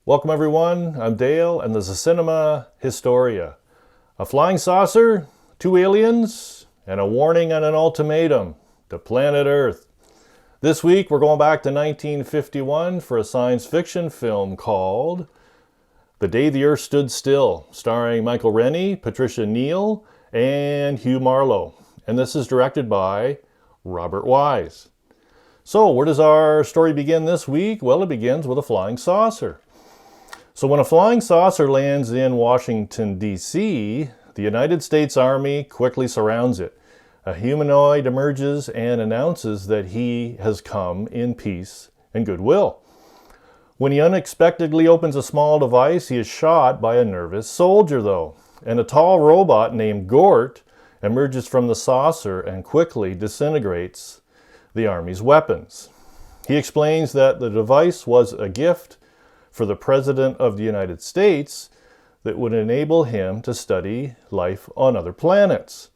Welcome everyone, I'm Dale and this is Cinema Historia. A flying saucer, two aliens, and a warning and an ultimatum to planet Earth. This week we're going back to 1951 for a science fiction film called The Day the Earth Stood Still, starring Michael Rennie, Patricia Neal, and Hugh Marlowe. And this is directed by Robert Wise. So where does our story begin this week? Well, it begins with a flying saucer. So when a flying saucer lands in Washington, D.C., the United States Army quickly surrounds it. A humanoid emerges and announces that he has come in peace and goodwill. When he unexpectedly opens a small device, he is shot by a nervous soldier, though, and a tall robot named Gort emerges from the saucer and quickly disintegrates the Army's weapons. He explains that the device was a gift for the President of the United States that would enable him to study life on other planets.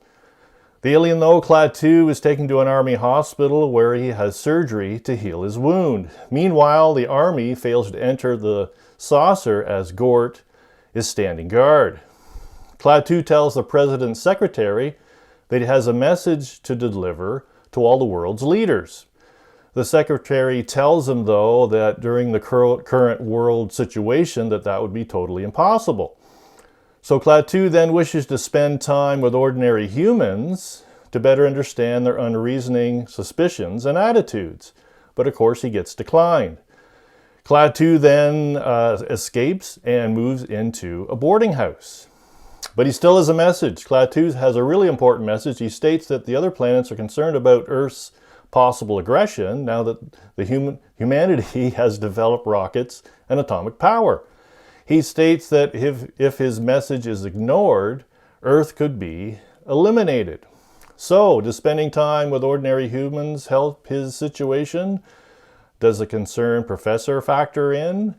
The alien, though, Klaatu, is taken to an Army hospital where he has surgery to heal his wound. Meanwhile, the Army fails to enter the saucer as Gort is standing guard. Klaatu tells the President's secretary that he has a message to deliver to all the world's leaders. The secretary tells him, though, that during the current world situation that would be totally impossible. So Klaatu then wishes to spend time with ordinary humans to better understand their unreasoning suspicions and attitudes. But of course he gets declined. Klaatu then escapes and moves into a boarding house. But he still has a message. Klaatu has a really important message. He states that the other planets are concerned about Earth's possible aggression now that the humanity has developed rockets and atomic power. He states that if his message is ignored, Earth could be eliminated. So, does spending time with ordinary humans help his situation? Does the concerned professor factor in?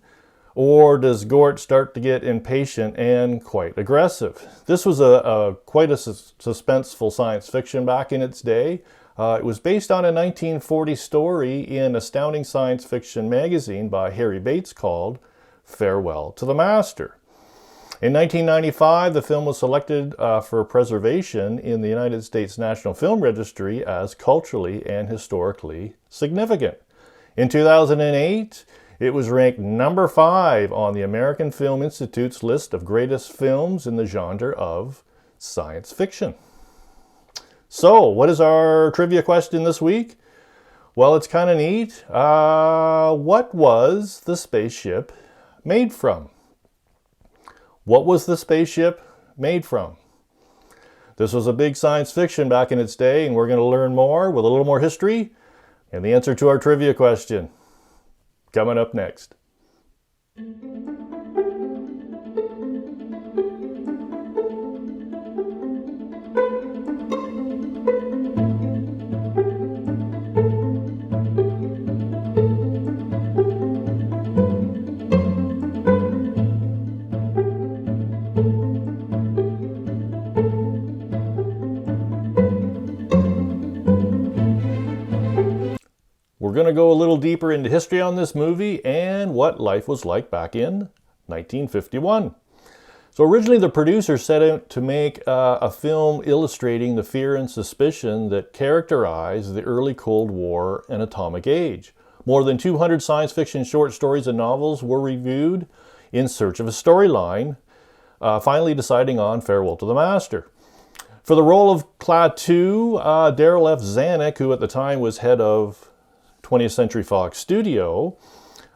Or does Gort start to get impatient and quite aggressive? This was quite a suspenseful science fiction back in its day. It was based on a 1940 story in Astounding Science Fiction magazine by Harry Bates called Farewell to the Master. In 1995, the film was selected for preservation in the United States National Film Registry as culturally and historically significant. In 2008, it was ranked number 5 on the American Film Institute's list of greatest films in the genre of science fiction. So, what is our trivia question this week? Well, it's kind of neat. What was the spaceship made from? What was the spaceship made from? This was a big science fiction back in its day, and we're going to learn more with a little more history and the answer to our trivia question coming up next. We're going to go a little deeper into history on this movie and what life was like back in 1951. So originally the producer set out to make a film illustrating the fear and suspicion that characterized the early Cold War and atomic age. More than 200 science fiction short stories and novels were reviewed in search of a storyline, finally deciding on Farewell to the Master. For the role of Klaatu, Darryl F. Zanuck, who at the time was head of 20th Century Fox Studio,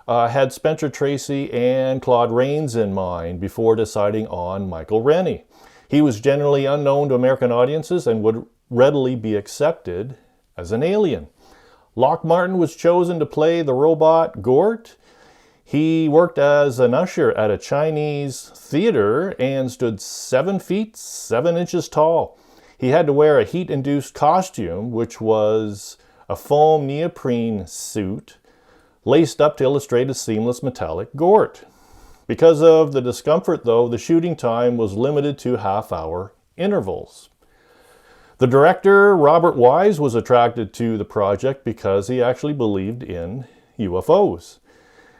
had Spencer Tracy and Claude Rains in mind before deciding on Michael Rennie. He was generally unknown to American audiences and would readily be accepted as an alien. Lock Martin was chosen to play the robot Gort. He worked as an usher at a Chinese theater and stood 7 feet 7 inches tall. He had to wear a heat-induced costume, which was a foam neoprene suit laced up to illustrate a seamless metallic Gort. Because of the discomfort, though, the shooting time was limited to half-hour intervals. The director, Robert Wise, was attracted to the project because he actually believed in UFOs.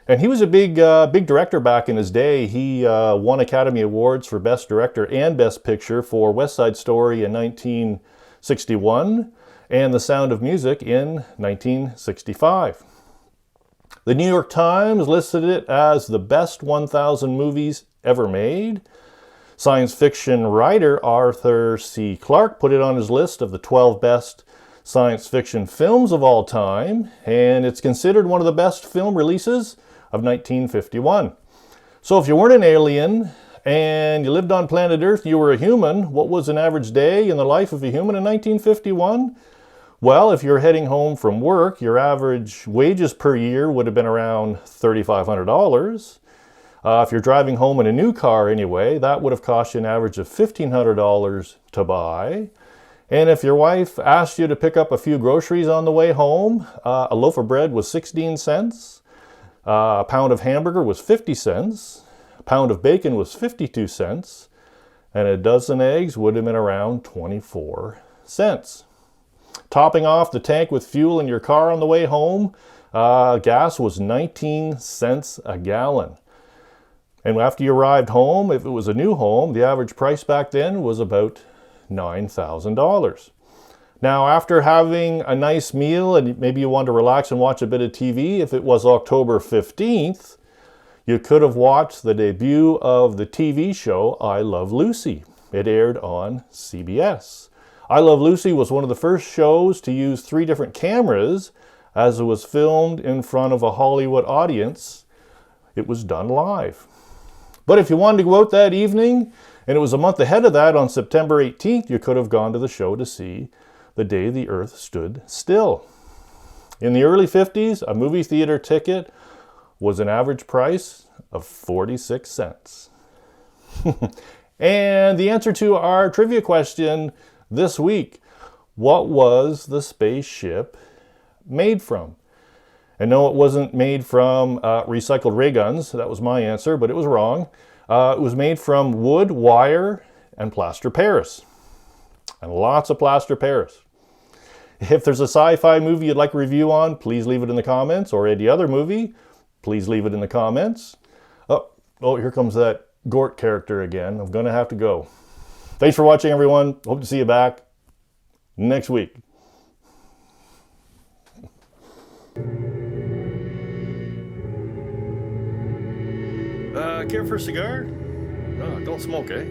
And he was a big director back in his day. He won Academy Awards for Best Director and Best Picture for West Side Story in 1961 and The Sound of Music in 1965. The New York Times listed it as the best 1,000 movies ever made. Science fiction writer Arthur C. Clarke put it on his list of the 12 best science fiction films of all time, and it's considered one of the best film releases of 1951. So if you weren't an alien and you lived on planet Earth, you were a human, what was an average day in the life of a human in 1951? Well, if you're heading home from work, your average wages per year would have been around $3,500. If you're driving home in a new car anyway, that would have cost you an average of $1,500 to buy. And if your wife asked you to pick up a few groceries on the way home, a loaf of bread was 16 cents, a pound of hamburger was 50 cents, a pound of bacon was 52 cents, and a dozen eggs would have been around 24 cents. Topping off the tank with fuel in your car on the way home, gas was 19 cents a gallon. And after you arrived home, if it was a new home, the average price back then was about $9,000. Now, after having a nice meal and maybe you want to relax and watch a bit of TV, if it was October 15th, you could have watched the debut of the TV show I Love Lucy. It aired on CBS. I Love Lucy was one of the first shows to use 3 different cameras as it was filmed in front of a Hollywood audience. It was done live. But if you wanted to go out that evening, and it was a month ahead of that on September 18th, you could have gone to the show to see The Day the Earth Stood Still. In the early 50s, a movie theater ticket was an average price of 46 cents. And the answer to our trivia question this week, what was the spaceship made from? And no, it wasn't made from recycled ray guns. That was my answer, but it was wrong. It was made from wood, wire, and plaster Paris. And lots of plaster Paris. If there's a sci-fi movie you'd like a review on, please leave it in the comments, or any other movie, please leave it in the comments. Oh, here comes that Gort character again. I'm going to have to go. Thanks for watching, everyone. Hope to see you back next week. Care for a cigar? No, don't smoke, eh?